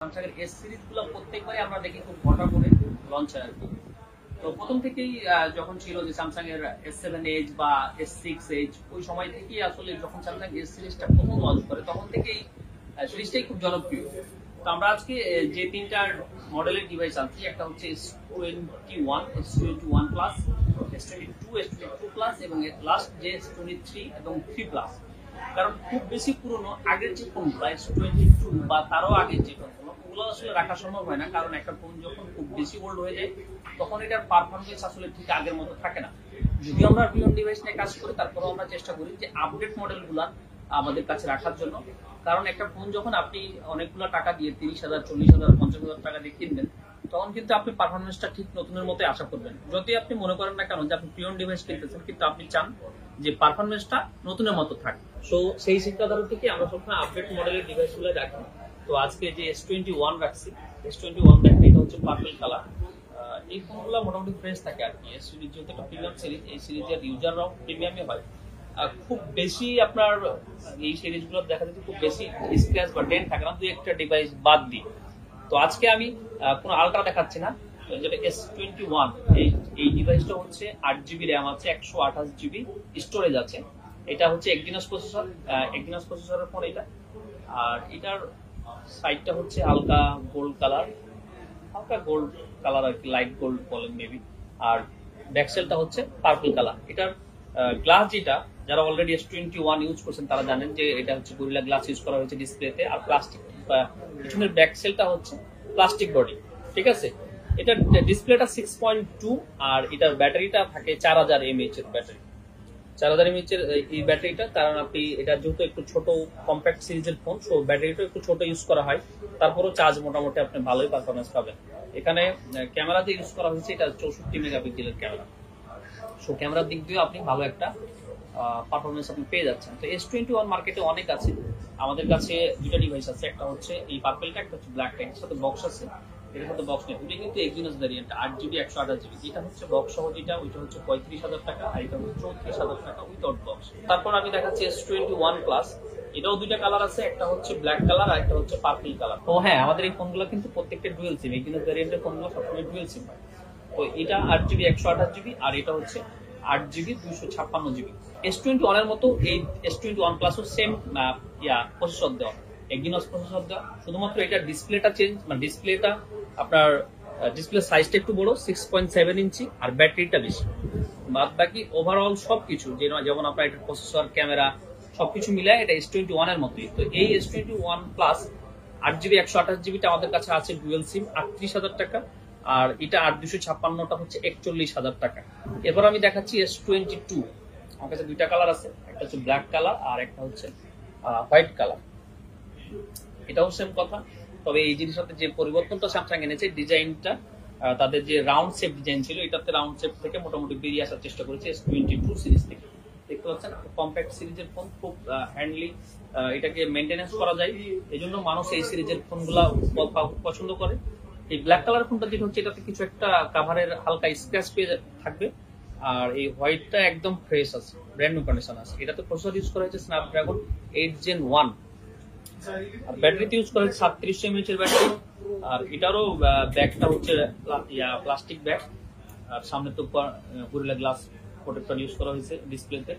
Samsung এর S series গুলো প্রত্যেকবারই আমরা দেখি খুব ঘটা করে লঞ্চ হয় আর কি। তো প্রথম থেকেই যখন ছিল যে স্যামসাং এর S7 Edge বা S6 Edge, ওই সময় থেকেই আসলে যখন স্যামসাং এস সিরিজটা প্রথম লঞ্চ করে তখন থেকেই সিরিজটাই খুব জনপ্রিয়। তো আমরা আজকে যে তিনটা মডেলের ডিভাইস আনছি, একটা হচ্ছে S21, S21 plus, S22, S22 plus এবং লাস্ট যে S23 এবং 3 প্লাস। কারণ খুব বেশি পুরনো আগের যে ফোনগুলো S22 বা তারও আগের যে ফোনগুলো, ওগুলো আসলে রাখা সম্ভব হয় না, কারণ একটা ফোন যখন খুব বেশি ওল্ড হয়ে যায় তখন এটার পারফরমেন্স আসলে ঠিক আগের মতো থাকে না। যদি আমরা প্রিমিয়াম ডিভাইস নিয়ে কাজ করি, তারপরেও আমরা চেষ্টা করি যে আপডেট মডেলগুলা আমাদের কাছে রাখার জন্য। কারণ একটা ফোন যখন আপনি অনেকগুলো টাকা দিয়ে 30,000, 40,000, 50,000 টাকা দিয়ে কিনবেন, তখন কিন্তু আপনি পারফরমেন্সটা ঠিক নতুনের মতো আশা করবেন। যদি আপনি মনে করেন না কেন যে আপনি প্রিমিয়াম ডিভাইস কিনতেছেন, কিন্তু আপনি চান যে পারফরমেন্সটা নতুনের মতো থাকে। সো সেই চিন্তাধারা থেকে আমরা সবসময় আপডেট মডেলের ডিভাইসগুলো রাখি। তো আজকে যে S21 রাখছি, S21 দেখেন, এটা হচ্ছে পার্পল কালার। এই ফোনগুলো মোটামুটি ফ্রেশ থাকে আর কি। এস সিরিজ যেহেতু একটা প্রিমিয়াম সিরিজ, এই সিরিজের ইউজাররাও প্রিমিয়ামই হয়। খুব বেশি আপনার এই সিরিজগুলো দেখা যাচ্ছে খুব বেশি স্ক্র্যাচ বা ডেন্ট থাকে না, দুই একটা ডিভাইস বাদ দিয়ে। তো আজকে আমি কোনো আলট্রা দেখাচ্ছি না, যেটা S21, এই ডিভাইসটা হচ্ছে 8GB র্যাম আছে, 128GB স্টোরেজ আছে। এটা হচ্ছে এক্সিনোস প্রসেসর, এক্সিনোস প্রসেসরের ফোন এটা। আর এটার সাইডটা হচ্ছে হালকা গোল্ড কালার, হালকা গোল্ড কালার আর কি, লাইট গোল্ড বলেন মেবি। আর ব্যাকসেলটা হচ্ছে পার্পল কালার। এটার গ্লাস যেটা, যারা অলরেডি S21 ইউজ করছেন তারা জানেন যে এটা হচ্ছে গরিলা গ্লাস ইউজ করা হয়েছে ডিসপ্লেতে। আর প্লাস্টিক পিছনের ব্যাকসেলটা হচ্ছে প্লাস্টিক বডি, ঠিক আছে। এটার ডিসপ্লেটা 6.2 আর এটার ব্যাটারিটা থাকে 4000 mAh এর ব্যাটারি। 4000 mAh এর এই ব্যাটারিটা, কারণ আপনি এটা যেহেতু একটু ছোট কম্প্যাক্ট সিরিজের ফোন, সো ব্যাটারিটা একটু ছোট ইউজ করা হয়, তারপরও চার্জ মোটামুটি আপনি ভালোই পারফরমেন্স পাবেন। এখানে ক্যামেরাতে ইউজ করা হয়েছে এটা 64 মেগাপিক্সেলের ক্যামেরা। সো ক্যামেরার দিক দিয়ে আপনি ভালো একটা পারফরমেন্স আপনি পেয়ে যাচ্ছেন। তো S21 মার্কেটে অনেক আছে, আমাদের কাছে দুটো ডিভাইস আছে, একটা হচ্ছে এই পার্পলটা, একটা হচ্ছে ব্ল্যাকটা। এর সাথে বক্স আছে, এর সাথে বক্স নেই। ওটা কিন্তু এক্সিনোস ভ্যারিয়েন্ট, 8GB 128GB। এটা হচ্ছে বক্স সহ যেটা, ওইটা হচ্ছে 35,000 টাকা, আর এটা হচ্ছে 34,000 টাকা উইদাউট বক্স। তারপর আমি দেখাচ্ছি S21 প্লাস। এটাও দুইটা কালার আছে, একটা হচ্ছে ব্ল্যাক কালার আর একটা হচ্ছে পার্পল কালার। তো হ্যাঁ, আমাদের এই ফোনগুলো কিন্তু প্রত্যেকটা ডুয়েল সিম, এক্সিনোস ভ্যারিয়েন্টের ফোনগুলো সবসময় ডুয়েল সিম হয়। তো এটা 8GB 128GB আর এটা হচ্ছে 8GB 256GB। S21 এর মতো এই S21 প্লাসও সেম প্রসেসর দেওয়া, এক্সিনোস প্রসেসর দেওয়া। শুধুমাত্র এটা ডিসপ্লেটা চেঞ্জ, মানে ডিসপ্লেটা আপনার ডিসপ্লে সাইজটা একটু বড়, 6.7 ইঞ্চি, আর ব্যাটারিটা বেশি। বাদ বাকি ওভারঅল সবকিছু যেমন আপনার এটা প্রসেসর, ক্যামেরা সবকিছু মিলায় এটা S21 এর মতোই। তো এই S21 প্লাস 8GB 128GBটা আমাদের কাছে আছে ডুয়েল সিম, 38,000 টাকা। আর এটা 8256টা হচ্ছে 41,000 টাকা। এরপর আমি দেখাচ্ছি S22। আমার কাছে দুইটা কালার আছে, একটা হচ্ছে ব্ল্যাক কালার আর একটা হচ্ছে হোয়াইট কালার। এটাও সেম কথা, তবে এই জিনিসটাতে যে পরিবর্তনটা স্যামসাং এনেছে, ডিজাইনটা তাদের যে রাউন্ড শেপ ডিজাইন ছিল, এটাতে রাউন্ড শেপ থেকে মোটামুটি বেরিয়ে আসার চেষ্টা করেছে S22 সিরিজ থেকে। দেখতে পাচ্ছেন কম্প্যাক্ট সিরিজের ফোন, খুব হ্যান্ডলি, এটাকে মেনটেনেন্স করা যায়, এই জন্য মানুষ এই সিরিজের ফোনগুলা পছন্দ করে। এই ব্ল্যাক কালার ফোনটা যেটা হচ্ছে, এটাতে কিছু একটা কাভারের হালকা স্ক্র্যাচ পেয়ে থাকবে। আর এই হোয়াইটটা একদম ফ্রেশ আছে, ব্র্যান্ড নিউ কন্ডিশন আছে। এটাতে প্রসেসর ইউজ করা হয়েছে স্ন্যাপড্রাগন 8 Gen 1। আর ব্যাটারিতে ইউজ করা হয়েছে 3700 mAh এর ব্যাটারি। আর এটারও ব্যাগটা হচ্ছে প্লাস্টিক ব্যাগ, আর সামনে তো গরিলা গ্লাস প্রোটেক্টর ইউজ করা হয়েছে ডিসপ্লেতে।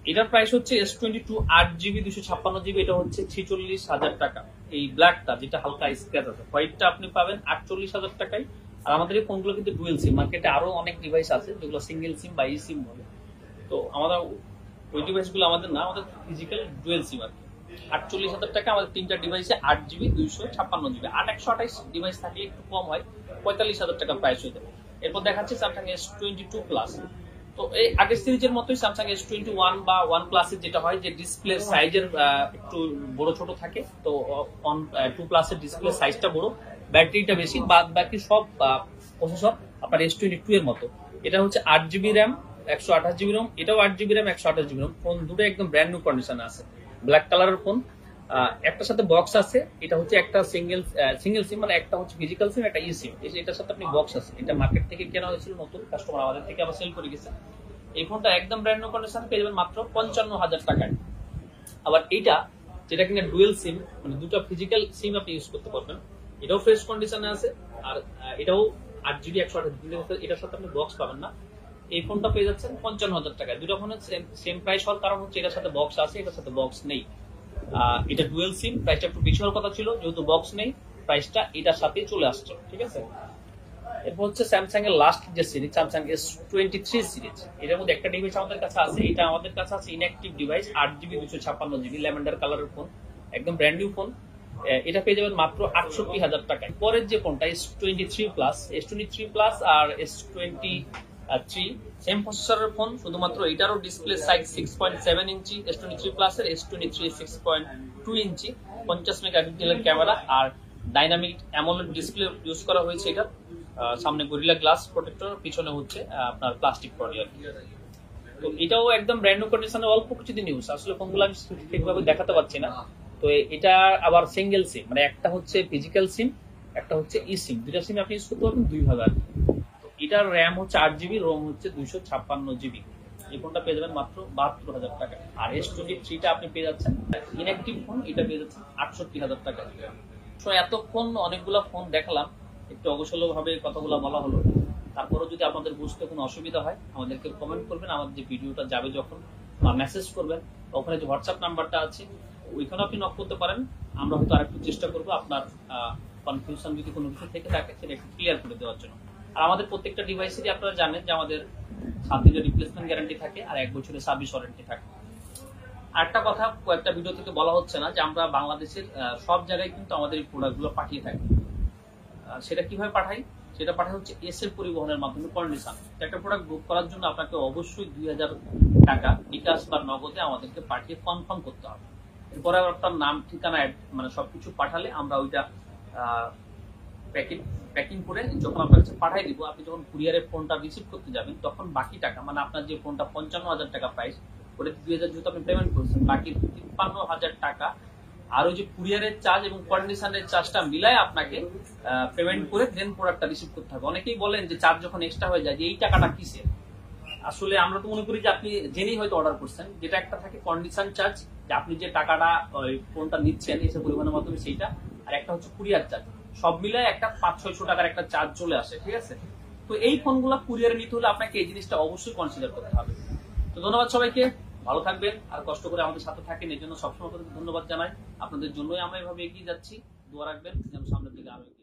এটার প্রাইস হচ্ছে S22 8GB 256GB, এটা হচ্ছে 46,000 টাকা। এই ব্ল্যাকটা যেটা হালকা স্ক্র্যাচ আছে, হোয়াইটটা আপনি পাবেন 48,000 টাকায়। আর আমাদের এই ফোনগুলো কিন্তু ডুয়েল সিম, মার্কেটে আরো অনেক ডিভাইস আছে যেগুলো সিঙ্গেল সিম বা ই সিম বলে। তো আমাদের ওই ডিভাইসগুলো আমাদের না, আমাদের ফিজিক্যাল ডুয়েল সিম আর কি। 48,000 টাকা আমাদের তিনটা ডিভাইসে 8GB 256GB। 128 ডিভাইস থাকলে একটু কম হয়, 45,000 টাকা প্রাইস হয়ে যাবে। এরপর দেখাচ্ছে স্যামসাং S22 প্লাস। তো এই আগের সিরিজের মতোই স্যামসাং S21 বা 1 প্লাসের যেটা হয় যে ডিসপ্লে সাইজের একটু বড় ছোট থাকে। তো 2 প্লাসের ডিসপ্লে সাইজটা বড়, ব্যাটারিটা বেশি, বাদ বাকি সব প্রসেসর আপনার S22 এর মতো। এটা হচ্ছে 8GB র্যাম, 128GB রোম। এটাও 8GB RAM, 128GB Rome. Phone দুটো একদম ব্র্যান্ড নিউ কন্ডিশনে আছে, ব্ল্যাক কালারের ফোন। একটার সাথে বক্স আছে, এটা হচ্ছে একটা সিঙ্গেল সিম, মানে একটা হচ্ছে ফিজিক্যাল সিম, একটা ই সিম। এটার সাথে আপনি বক্স আছে। এটা মার্কেট থেকে কেনা হয়েছিল, নতুন কাস্টমার আমাদের থেকে আবার সেল করে গেছে। এই ফোনটা একদম ব্র্যান্ড নিউ কন্ডিশন পেয়ে যাবেন মাত্র 55,000 টাকায়। আবার এইটা যেটা কিনা ডুয়েল সিম, মানে দুটো ফিজিক্যাল সিম আপনি ইউজ করতে পারবেন। এটাও ফ্রেশ কন্ডিশনে আছে, আর এটাও 8GB 128GB, এটার সাথে আপনি বক্স পাবেন না। এই ফোনটা পেয়ে যাচ্ছেন 55,000 টাকায়। দুটো ফোনের সেম প্রাইস হওয়ার কারণ হচ্ছে এটার সাথে বক্স আছে, এটার সাথে বক্স নেই। এটা ডুয়েল সিম, প্রাইসটা একটু বেশি হওয়ার কথা ছিল, যেহেতু বক্স নেই প্রাইসটা এটার সাথেই চলে আসছে, ঠিক আছে। এরপর হচ্ছে স্যামসাং এর লাস্ট যে সিরিজ, স্যামসাং S23 সিরিজ। এটার মধ্যে একটা ডিভাইস আমাদের কাছে আছে, এটা আমাদের কাছে আছে inactive device, 8GB 256GB lavender কালারের ফোন, একদম ব্র্যান্ড নিউ ফোন। এটা পেয়ে যাবেন মাত্র 68,000 টাকায়। পরের যে ফোনটা S23 প্লাস আর S23 সেম প্রসেসরের ফোন, শুধুমাত্র এটারও ডিসপ্লে সাইজ 6.7 ইঞ্চি, S23 প্লাস এর S23 6.2 ইঞ্চি, 50 মেগাপিক্সেলের ক্যামেরা আর ডাইনামিক অ্যামোলেড ডিসপ্লে ইউজ করা হয়েছে। এটা সামনে গরিলা গ্লাস প্রোটেক্টর, পিছনে হচ্ছে আপনার প্লাস্টিক বডি। তো এটাও একদম ব্র্যান্ড নিউ কন্ডিশনে, অল্প কিছুদিন ইউজ, আসলে ফোনগুলো আমি ঠিকভাবে দেখাতে পারছি না। তো এটা আবার সিঙ্গেল সিম, মানে একটা হচ্ছে ফিজিক্যাল সিম, একটা হচ্ছে ই সিম, দুইটা সিম আপনি ইউজ করতে পারবেন দুই ভাবে। তো এটার র্যাম হচ্ছে 8GB, রোম হচ্ছে 256GB। এই ফোনটা পেয়ে যাবেন মাত্র 72,000 টাকা। আর S23টা আপনি পেয়ে যাচ্ছেন ইনঅ্যাক্টিভ ফোন, এটা পেয়ে যাচ্ছেন 68,000 টাকা। তো এতক্ষণ অনেকগুলো ফোন দেখালাম, একটু অগোছালো ভাবে কথাগুলো বলা হলো। তারপরে যদি আপনাদের বুঝতে কোনো অসুবিধা হয় আমাদেরকে কমেন্ট করবেন, আমাদের যে ভিডিওটা যাবে যখন বা মেসেজ করবেন, ওখানে যে হোয়াটসঅ্যাপ নাম্বারটা আছে ওইখানে আপনি নক করতে পারেন। আমরা হয়তো আরেকটু চেষ্টা করবো আপনার কনফিউশন যদি কোনো কিছু থেকে থাকে সেটা একটু ক্লিয়ার করে দেওয়ার জন্য। আর আমাদের প্রত্যেকটা ডিভাইসেরই আপনারা জানেন যে আমাদের 7 দিনের রিপ্লেসমেন্ট গ্যারান্টি থাকে আর 1 বছরের সার্ভিস ওয়ারেন্টি থাকে। আরেকটা কথা কয়েকটা ভিডিও থেকে বলা হচ্ছে না, যে আমরা বাংলাদেশের সব জায়গায় কিন্তু আমাদের এই প্রোডাক্টগুলো পাঠিয়ে থাকি। সেটা কিভাবে পাঠাই? সেটা পাঠাই হচ্ছে এসএল পরিবহনের মাধ্যমে কন্ডিশন। একটা প্রোডাক্ট বুক করার জন্য আপনাকে অবশ্যই 2,000 টাকা বিকাশ বা নগদে আমাদেরকে পাঠিয়ে কনফার্ম করতে হবে। এরপরে আপনার নাম, ঠিকানা, মানে সবকিছু পাঠালে আমরা ওইটা প্যাকিং করে যখন আপনার কাছে পাঠাই দিব, আপনি যখন কুরিয়ারের ফোনটা রিসিভ করতে যাবেন তখন বাকি টাকা, মানে আপনার যে ফোনটা 55,000 টাকা প্রাইস, ওটা 2,000 যেহেতু আপনি পেমেন্ট করছেন, বাকি 53,000 টাকা আর ওই যে কুরিয়ারের চার্জ এবং কন্ডিশনের চার্জটা মিলায় আপনাকে পেমেন্ট করে দেন প্রোডাক্টটা রিসিভ করতে হবে। অনেকেই বলেন যে চার্জ যখন এক্সট্রা হয়ে যায় যে এই টাকাটা কিসের। আসলে আমরা তো মনে করি যে আপনি জেনেই হয়তো অর্ডার করছেন, যেটা একটা থাকে কন্ডিশন চার্জ, যে আপনি যে টাকাটা ওই ফোনটা নিচ্ছেন এসে পরিবহনের মাধ্যমে সেইটা, আর একটা হচ্ছে কুরিয়ার চার্জ, সব মিলায় একটা 500-600 টাকার একটা চার্জ চলে আসে, ঠিক আছে। তো এই ফোনগুলো কুরিয়ারে নিতে হলে আপনাকে এই জিনিসটা অবশ্যই কনসিডার করতে হবে। তো ধন্যবাদ সবাইকে, ভালো থাকবেন আর কষ্ট করে আমাদের সাথে থাকেন, এই জন্য সবসময় ধন্যবাদ জানাই। আপনাদের জন্যই আমরা এভাবে এগিয়ে যাচ্ছি, দোয়া রাখবেন যেন সামনের দিকে আরো এগিয়ে